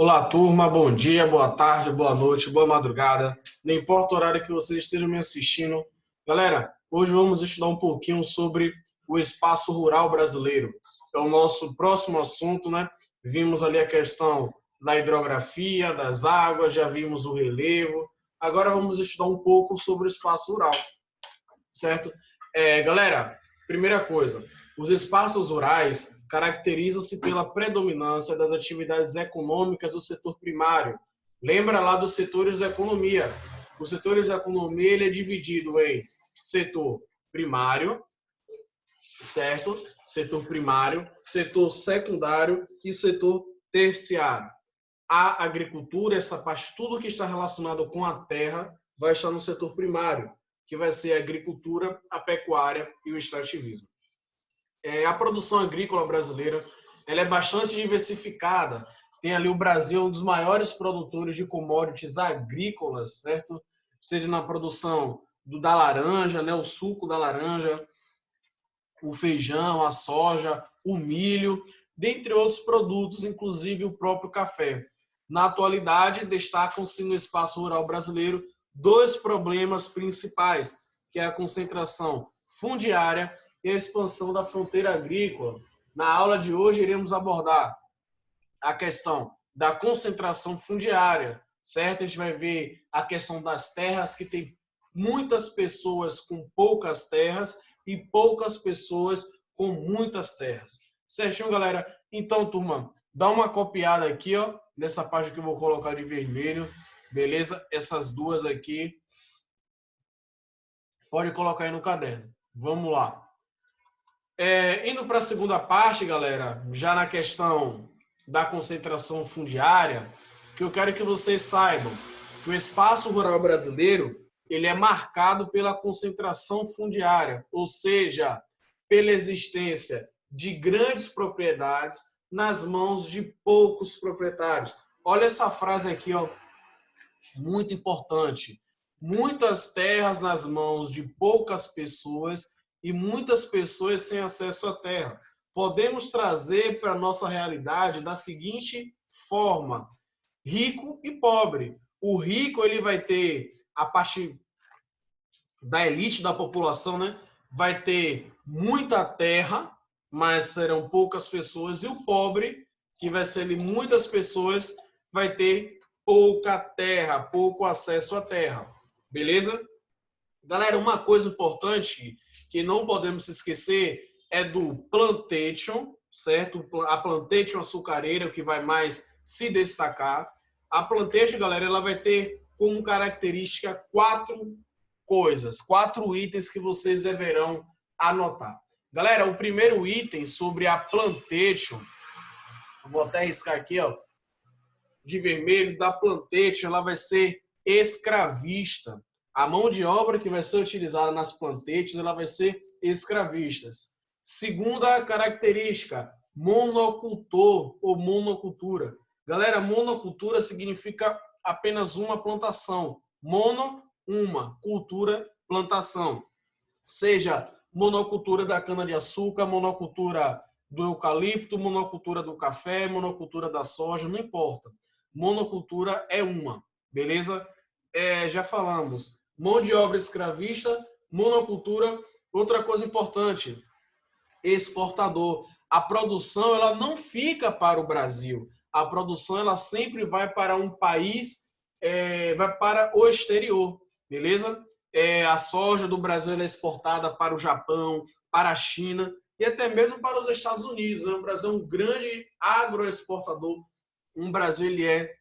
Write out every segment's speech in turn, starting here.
Olá, turma, bom dia, boa tarde, boa noite, boa madrugada. Não importa o horário que vocês estejam me assistindo. Galera, hoje vamos estudar um pouquinho sobre o espaço rural brasileiro. É o nosso próximo assunto, né? Vimos ali a questão da hidrografia, das águas, já vimos o relevo. Agora vamos estudar um pouco sobre o espaço rural, certo? Galera, primeira coisa, os espaços rurais caracterizam-se pela predominância das atividades econômicas do setor primário. Lembra lá dos setores da economia. Os setores da economia ele é dividido em setor primário, certo? Setor primário, setor secundário e setor terciário. A agricultura, essa parte, tudo que está relacionado com a terra, vai estar no setor primário, que vai ser a agricultura, a pecuária e o extrativismo. A produção agrícola brasileira ela é bastante diversificada. Tem ali o Brasil, um dos maiores produtores de commodities agrícolas, certo? Seja na produção da laranja, né, o suco da laranja, o feijão, a soja, o milho, dentre outros produtos, inclusive o próprio café. Na atualidade, destacam-se no espaço rural brasileiro dois problemas principais, que é a concentração fundiária e a expansão da fronteira agrícola. Na aula de hoje, iremos abordar a questão da concentração fundiária, certo? A gente vai ver a questão das terras, que tem muitas pessoas com poucas terras e poucas pessoas com muitas terras. Certinho, galera? Então, turma, dá uma copiada aqui, ó, nessa página que eu vou colocar de vermelho, beleza? Essas duas aqui. Pode colocar aí no caderno. Vamos lá. Indo para a segunda parte, galera, já na questão da concentração fundiária, que eu quero que vocês saibam que o espaço rural brasileiro ele é marcado pela concentração fundiária, ou seja, pela existência de grandes propriedades nas mãos de poucos proprietários. Olha essa frase aqui, ó, muito importante. Muitas terras nas mãos de poucas pessoas e muitas pessoas sem acesso à terra. Podemos trazer para a nossa realidade da seguinte forma: rico e pobre. O rico ele vai ter a parte da elite da população, né? Vai ter muita terra, mas serão poucas pessoas, e o pobre, que vai ser ali muitas pessoas, vai ter pouca terra, pouco acesso à terra. Beleza? Galera, uma coisa importante que não podemos esquecer é do plantation, certo? A plantation açucareira, que vai mais se destacar. A plantation, galera, ela vai ter como característica quatro coisas, quatro itens que vocês deverão anotar. Galera, o primeiro item sobre a plantation, vou até riscar aqui, ó, de vermelho, da plantation, ela vai ser escravista. A mão de obra que vai ser utilizada nas plantations, ela vai ser escravistas. Segunda característica, monocultor ou monocultura. Galera, monocultura significa apenas uma plantação. Mono, uma. Cultura, plantação. Seja monocultura da cana-de-açúcar, monocultura do eucalipto, monocultura do café, monocultura da soja, não importa. Monocultura é uma, beleza? Já falamos. Mão de obra escravista, monocultura. Outra coisa importante, exportador. A produção ela não fica para o Brasil. A produção ela sempre vai para um país, vai para o exterior, beleza? A soja do Brasil é exportada para o Japão, para a China e até mesmo para os Estados Unidos. O Brasil é um grande agroexportador. O Brasil ele é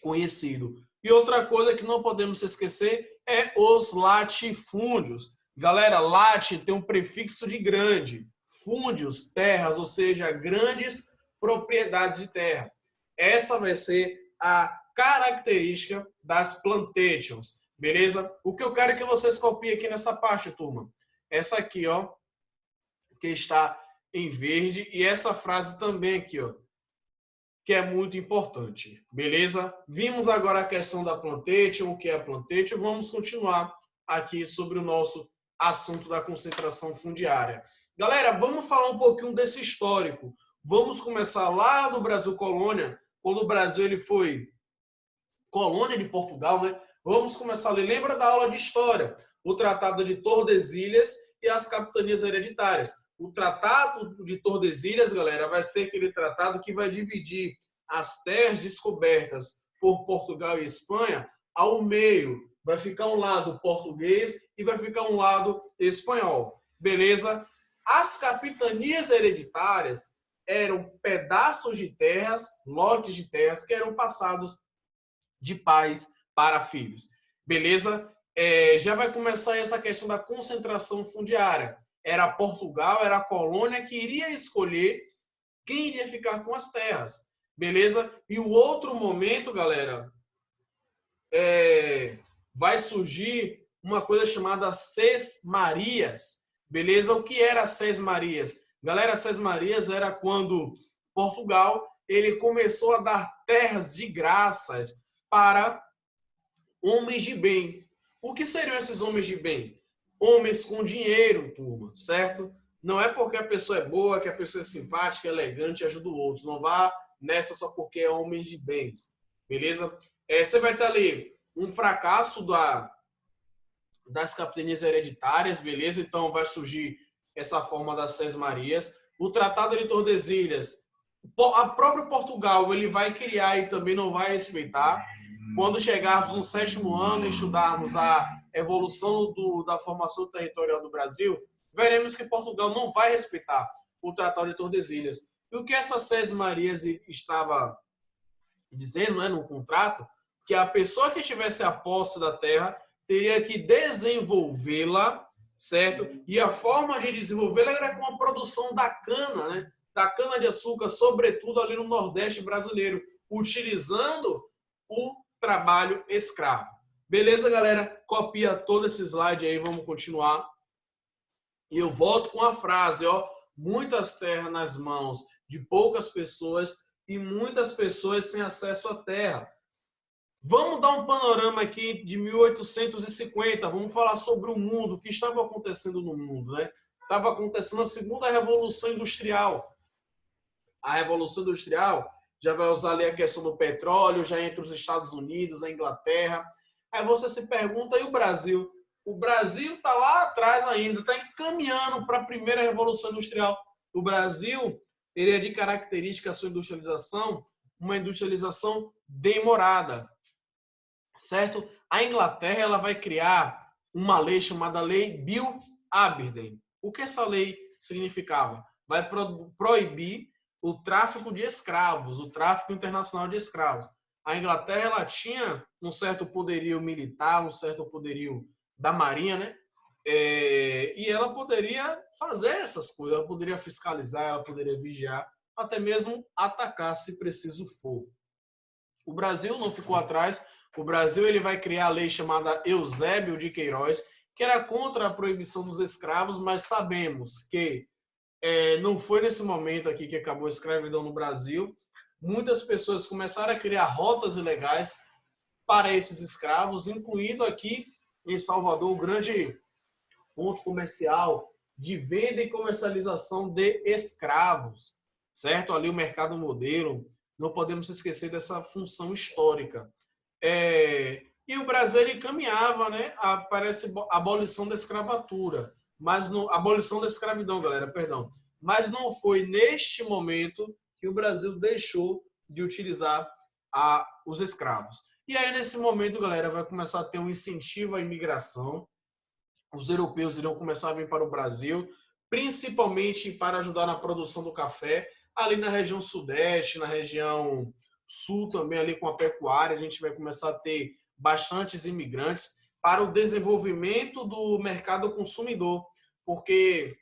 conhecido. E outra coisa que não podemos esquecer é os latifúndios. Galera, late tem um prefixo de grande. Fúndios, terras, ou seja, grandes propriedades de terra. Essa vai ser a característica das plantations, beleza? O que eu quero que vocês copiem aqui nessa parte, turma. Essa aqui, ó, que está em verde, e essa frase também aqui, ó, que é muito importante, beleza? Vimos agora a questão da plantation, o que é a plantation, vamos continuar aqui sobre o nosso assunto da concentração fundiária. Galera, vamos falar um pouquinho desse histórico. Vamos começar lá do Brasil Colônia, quando o Brasil ele foi colônia de Portugal, né? Vamos começar a ler. Lembra da aula de história? O Tratado de Tordesilhas e as capitanias hereditárias. O Tratado de Tordesilhas, galera, vai ser aquele tratado que vai dividir as terras descobertas por Portugal e Espanha ao meio. Vai ficar um lado português e vai ficar um lado espanhol. Beleza? As capitanias hereditárias eram pedaços de terras, lotes de terras que eram passados de pais para filhos. Beleza? Já vai começar essa questão da concentração fundiária. Era Portugal, era a colônia que iria escolher quem iria ficar com as terras. Beleza? E o outro momento, galera, vai surgir uma coisa chamada Sesmarias. Beleza? O que era Sesmarias? Galera, Sesmarias era quando Portugal ele começou a dar terras de graças para homens de bem. O que seriam esses homens de bem? Homens com dinheiro, turma, certo? Não é porque a pessoa é boa, que a pessoa é simpática, elegante, ajuda o outro. Não vá nessa só porque é homens de bens, beleza? Você vai ter ali um fracasso das capitanias hereditárias, beleza? Então vai surgir essa forma das Sesmarias. O Tratado de Tordesilhas, a própria Portugal, ele vai criar e também não vai respeitar. Quando chegarmos no 7º ano e estudarmos a evolução da formação territorial do Brasil, veremos que Portugal não vai respeitar o Tratado de Tordesilhas. E o que essas Sesmarias estava dizendo, né, no contrato, que a pessoa que tivesse a posse da terra teria que desenvolvê-la, certo? E a forma de desenvolvê-la era com a produção da cana, né? Da cana-de-açúcar, sobretudo ali no Nordeste brasileiro, utilizando o trabalho escravo. Beleza, galera? Copia todo esse slide aí, vamos continuar. E eu volto com a frase, ó, muitas terras nas mãos de poucas pessoas e muitas pessoas sem acesso à terra. Vamos dar um panorama aqui de 1850, vamos falar sobre o mundo, o que estava acontecendo no mundo, né? Estava acontecendo a segunda Revolução Industrial. A Revolução Industrial já vai usar ali a questão do petróleo, já entre os Estados Unidos, a Inglaterra. Aí você se pergunta, e o Brasil? O Brasil está lá atrás ainda, está encaminhando para a primeira Revolução Industrial. O Brasil, ele é de característica a sua industrialização, uma industrialização demorada, certo? A Inglaterra ela vai criar uma lei chamada Lei Bill Aberdeen. O que essa lei significava? Vai proibir o tráfico de escravos, o tráfico internacional de escravos. A Inglaterra ela tinha um certo poderio militar, um certo poderio da marinha, né? E ela poderia fazer essas coisas, ela poderia fiscalizar, ela poderia vigiar, até mesmo atacar se preciso for. O Brasil não ficou atrás. O Brasil ele vai criar a lei chamada Eusébio de Queiroz, que era contra a proibição dos escravos, mas sabemos que não foi nesse momento aqui que acabou a escravidão no Brasil. Muitas pessoas começaram a criar rotas ilegais para esses escravos, incluindo aqui em Salvador o grande ponto comercial de venda e comercialização de escravos, certo? Ali o mercado modelo, não podemos esquecer dessa função histórica. E o Brasil ele caminhava, né, para essa abolição da escravatura, mas não, abolição da escravidão, galera, perdão. Mas não foi neste momento que o Brasil deixou de utilizar os escravos. E aí, nesse momento, galera, vai começar a ter um incentivo à imigração. Os europeus irão começar a vir para o Brasil, principalmente para ajudar na produção do café, ali na região sudeste, na região sul também, ali com a pecuária. A gente vai começar a ter bastantes imigrantes para o desenvolvimento do mercado consumidor, porque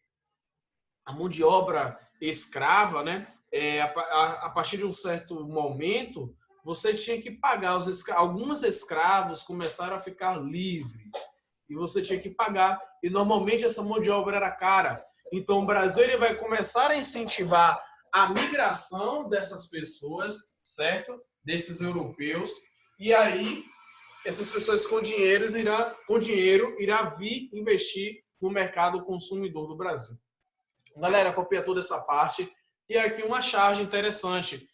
a mão de obra escrava, né? A partir de um certo momento, você tinha que pagar. Alguns escravos começaram a ficar livres e você tinha que pagar. E normalmente essa mão de obra era cara. Então o Brasil ele vai começar a incentivar a migração dessas pessoas, certo? Desses europeus. E aí essas pessoas com dinheiro irá vir investir no mercado consumidor do Brasil. Galera, copia toda essa parte. E aqui uma charge interessante.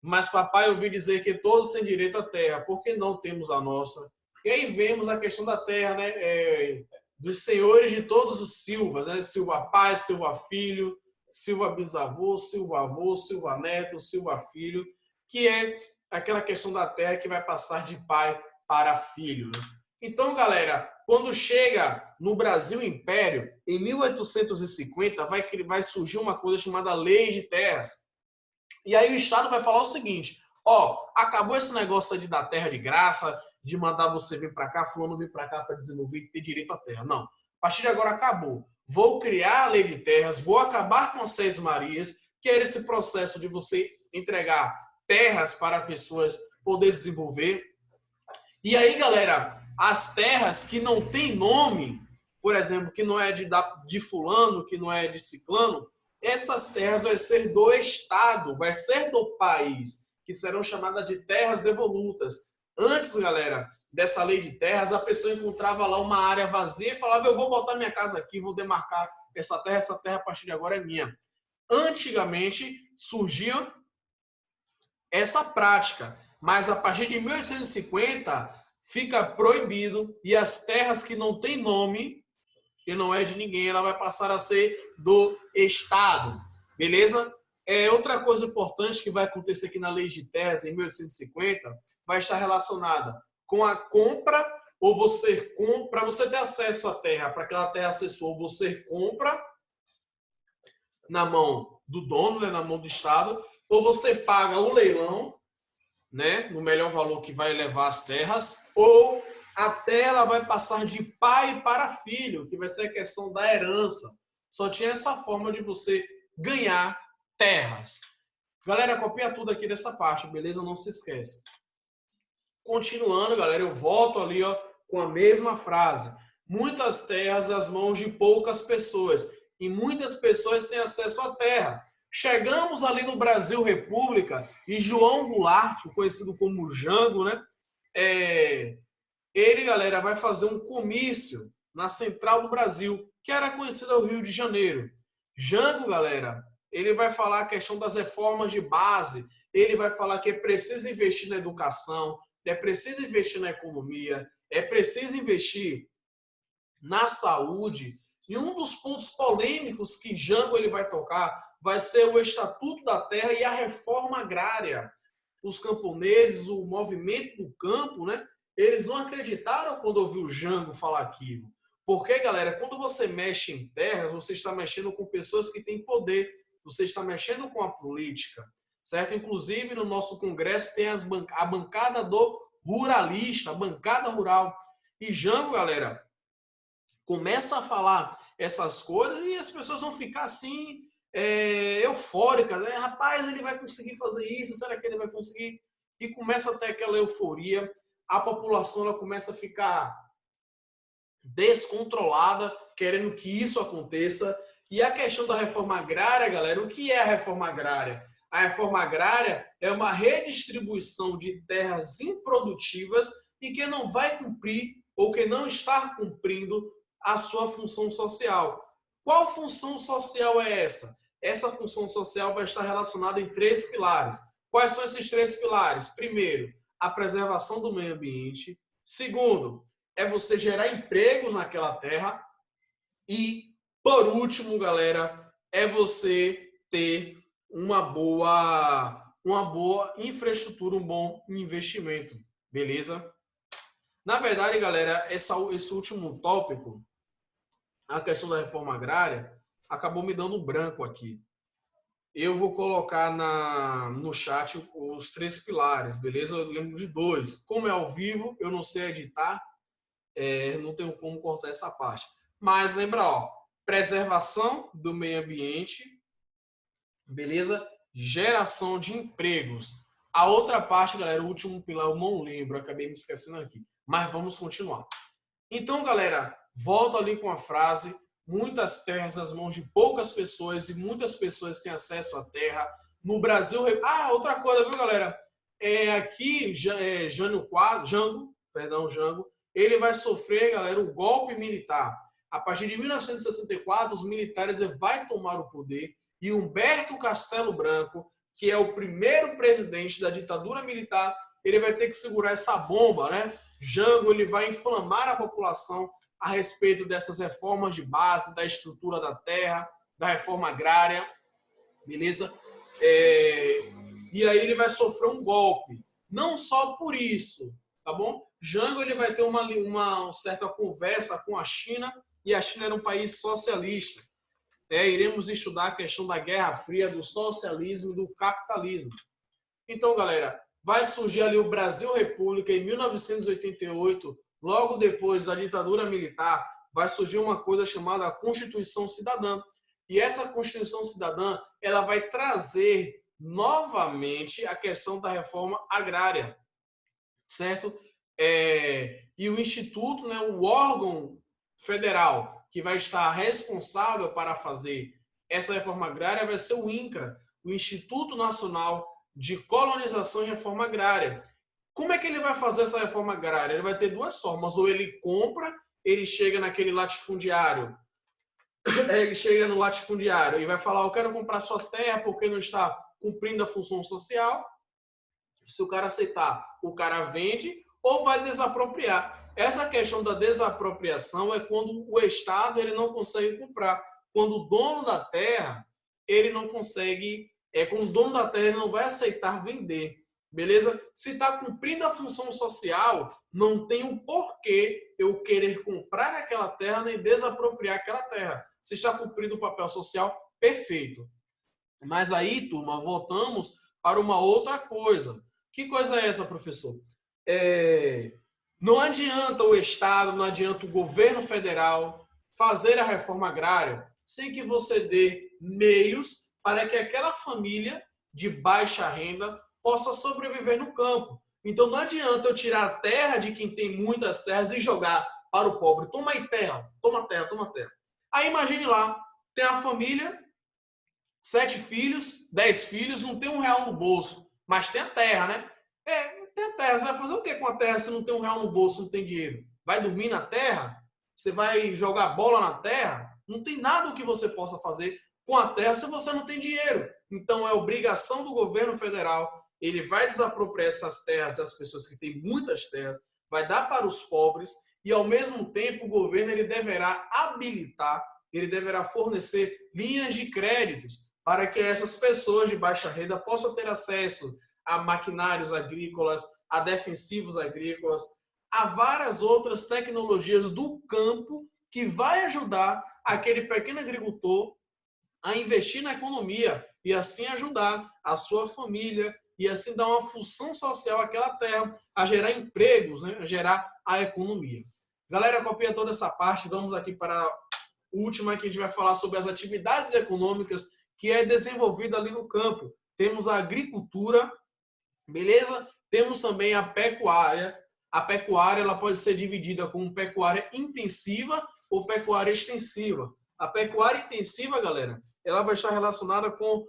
Mas papai, eu ouvi dizer que todos têm direito à terra, por que não temos a nossa? E aí vemos a questão da terra, né? Dos senhores de todos os Silvas, né? Silva pai, Silva filho, Silva bisavô, Silva avô, Silva neto, Silva filho, que é aquela questão da terra que vai passar de pai para filho, né? Então, galera, quando chega no Brasil Império, em 1850, vai surgir uma coisa chamada Lei de Terras. E aí o Estado vai falar o seguinte, ó, acabou esse negócio de dar terra de graça, de mandar você vir para cá, fulano vir para cá para desenvolver e ter direito à terra. Não. A partir de agora acabou. Vou criar a lei de terras, vou acabar com as Seis Marias, que era esse processo de você entregar terras para pessoas poder desenvolver. E aí, galera, as terras que não tem nome, por exemplo, que não é de fulano, que não é de ciclano, essas terras vai ser do Estado, vai ser do país, que serão chamadas de terras devolutas. Antes, galera, dessa lei de terras, a pessoa encontrava lá uma área vazia e falava, eu vou botar minha casa aqui, vou demarcar essa terra a partir de agora é minha. Antigamente, surgia essa prática, mas a partir de 1850 fica proibido e as terras que não têm nome, que não é de ninguém, ela vai passar a ser do Estado, beleza? Outra coisa importante que vai acontecer aqui na Lei de Terras em 1850 vai estar relacionada com a compra, ou você compra, para você ter acesso à terra, para aquela terra acessou, você compra na mão do dono, né, na mão do Estado, ou você paga o leilão, né, no melhor valor que vai levar as terras, ou a terra vai passar de pai para filho, que vai ser a questão da herança. Só tinha essa forma de você ganhar terras. Galera, copia tudo aqui dessa parte, beleza? Não se esquece. Continuando, galera, eu volto ali, ó, com a mesma frase. Muitas terras às mãos de poucas pessoas e muitas pessoas sem acesso à terra. Chegamos ali no Brasil República e João Goulart, conhecido como Jango, né? Ele, galera, vai fazer um comício na Central do Brasil, que era conhecida ao Rio de Janeiro. Jango, galera, ele vai falar a questão das reformas de base, ele vai falar que é preciso investir na educação, é preciso investir na economia, é preciso investir na saúde. E um dos pontos polêmicos que Jango ele vai tocar vai ser o Estatuto da Terra e a reforma agrária. Os camponeses, o movimento do campo, né? Eles não acreditaram quando ouviu o Jango falar aquilo. Porque, galera, quando você mexe em terras, você está mexendo com pessoas que têm poder, você está mexendo com a política, certo? Inclusive, no nosso congresso tem a bancada do ruralista, a bancada rural. E Jango, galera, começa a falar essas coisas e as pessoas vão ficar assim, eufóricas, né? Rapaz, ele vai conseguir fazer isso, será que ele vai conseguir? E começa a ter aquela euforia, a população ela começa a ficar descontrolada, querendo que isso aconteça. E a questão da reforma agrária, galera, o que é a reforma agrária? A reforma agrária é uma redistribuição de terras improdutivas e que não vai cumprir ou que não está cumprindo a sua função social. Qual função social é essa? Essa função social vai estar relacionada em 3 pilares. Quais são esses 3 pilares? Primeiro, a preservação do meio ambiente. Segundo, é você gerar empregos naquela terra. E, por último, galera, é você ter uma boa infraestrutura, um bom investimento. Beleza? Na verdade, galera, esse último tópico, a questão da reforma agrária, acabou me dando um branco aqui. Eu vou colocar no chat os 3 pilares, beleza? Eu lembro de 2. Como é ao vivo, eu não sei editar, não tenho como cortar essa parte. Mas lembra, ó, preservação do meio ambiente, beleza? Geração de empregos. A outra parte, galera, o último pilar, eu não lembro, acabei me esquecendo aqui. Mas vamos continuar. Então, galera, volto ali com a frase: muitas terras nas mãos de poucas pessoas e muitas pessoas sem acesso à terra. No Brasil... outra coisa, viu, galera? Aqui, Jango, ele vai sofrer, galera, o golpe militar. A partir de 1964, os militares vão tomar o poder e Humberto Castelo Branco que é o primeiro presidente da ditadura militar, ele vai ter que segurar essa bomba, né? Jango, ele vai inflamar a população a respeito dessas reformas de base, da estrutura da terra, da reforma agrária, beleza? E aí ele vai sofrer um golpe. Não só por isso, tá bom? Jango, ele vai ter uma certa conversa com a China, e a China era um país socialista. Iremos estudar a questão da Guerra Fria, do socialismo e do capitalismo. Então, galera, vai surgir ali o Brasil República em 1988, logo depois da ditadura militar, vai surgir uma coisa chamada Constituição Cidadã. E essa Constituição Cidadã, ela vai trazer novamente a questão da reforma agrária, certo? E o Instituto, né, o órgão federal que vai estar responsável para fazer essa reforma agrária vai ser o INCRA, o Instituto Nacional de Colonização e Reforma Agrária. Como é que ele vai fazer essa reforma agrária? Ele vai ter duas formas. Ou ele compra, ele chega naquele latifundiário, ele chega no latifundiário e vai falar, eu quero comprar sua terra porque não está cumprindo a função social. Se o cara aceitar, o cara vende ou vai desapropriar. Essa questão da desapropriação é quando o Estado ele não consegue comprar. Quando o dono da terra ele não consegue, quando o dono da terra ele não vai aceitar vender. Beleza? Se está cumprindo a função social, não tem um porquê eu querer comprar aquela terra nem desapropriar aquela terra. Se está cumprindo o papel social, perfeito. Mas aí, turma, voltamos para uma outra coisa. Que coisa é essa, professor? Não adianta o Estado, não adianta o governo federal fazer a reforma agrária sem que você dê meios para que aquela família de baixa renda possa sobreviver no campo. Então não adianta eu tirar a terra de quem tem muitas terras e jogar para o pobre. Toma aí terra, toma terra, toma terra. Aí imagine lá, tem a família, 7 filhos, 10 filhos, não tem R$1 no bolso, mas tem a terra, né? Tem a terra. Você vai fazer o que com a terra se não tem R$1 no bolso, não tem dinheiro? Vai dormir na terra? Você vai jogar bola na terra? Não tem nada que você possa fazer com a terra se você não tem dinheiro. Então é obrigação do governo federal. Ele vai desapropriar essas terras das pessoas que têm muitas terras, vai dar para os pobres e ao mesmo tempo o governo ele deverá habilitar, ele deverá fornecer linhas de créditos para que essas pessoas de baixa renda possam ter acesso a maquinários agrícolas, a defensivos agrícolas, a várias outras tecnologias do campo que vai ajudar aquele pequeno agricultor a investir na economia e assim ajudar a sua família e assim dar uma função social àquela terra, a gerar empregos, né? A gerar a economia. Galera, copia toda essa parte, vamos aqui para a última que a gente vai falar sobre as atividades econômicas que é desenvolvida ali no campo. Temos a agricultura, beleza? Temos também a pecuária. A pecuária ela pode ser dividida como pecuária intensiva ou pecuária extensiva. A pecuária intensiva, galera, ela vai estar relacionada com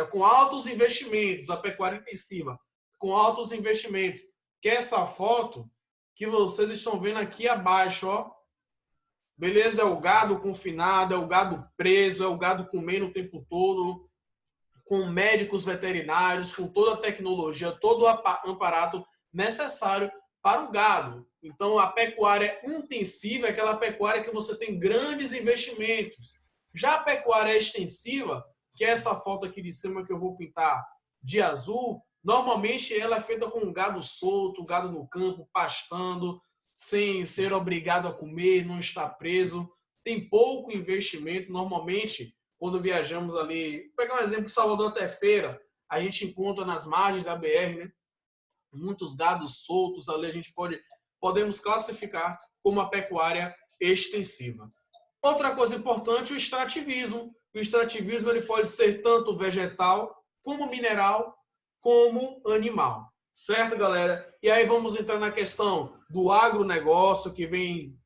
com altos investimentos. A pecuária intensiva, com altos investimentos. Que é essa foto que vocês estão vendo aqui abaixo, ó. Beleza? É o gado confinado, é o gado preso, é o gado comendo o tempo todo, com médicos veterinários, com toda a tecnologia, todo o aparato necessário para o gado. Então, a pecuária intensiva é aquela pecuária que você tem grandes investimentos. Já a pecuária extensiva, que é essa foto aqui de cima que eu vou pintar de azul, normalmente ela é feita com gado solto, gado no campo, pastando, sem ser obrigado a comer, não está preso. Tem pouco investimento. Normalmente, quando viajamos ali, vou pegar um exemplo, Salvador até Feira, a gente encontra nas margens da BR, né, muitos gados soltos ali, a gente podemos classificar como a pecuária extensiva. Outra coisa importante, o extrativismo. O extrativismo ele pode ser tanto vegetal, como mineral, como animal. Certo, galera? E aí vamos entrar na questão do agronegócio que vem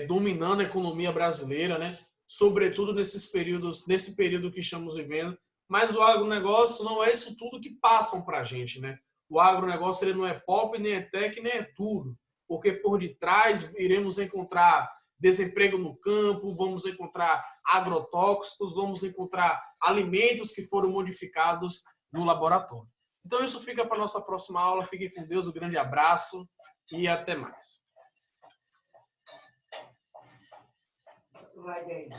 dominando a economia brasileira, né? Sobretudo nesse período que estamos vivendo. Mas o agronegócio não é isso tudo que passam para a gente, né? O agronegócio ele não é pop, nem é tech, nem é tudo. Porque por detrás iremos encontrar desemprego no campo, vamos encontrar agrotóxicos, vamos encontrar alimentos que foram modificados no laboratório. Então, isso fica para a nossa próxima aula. Fique com Deus, um grande abraço e até mais. Vai,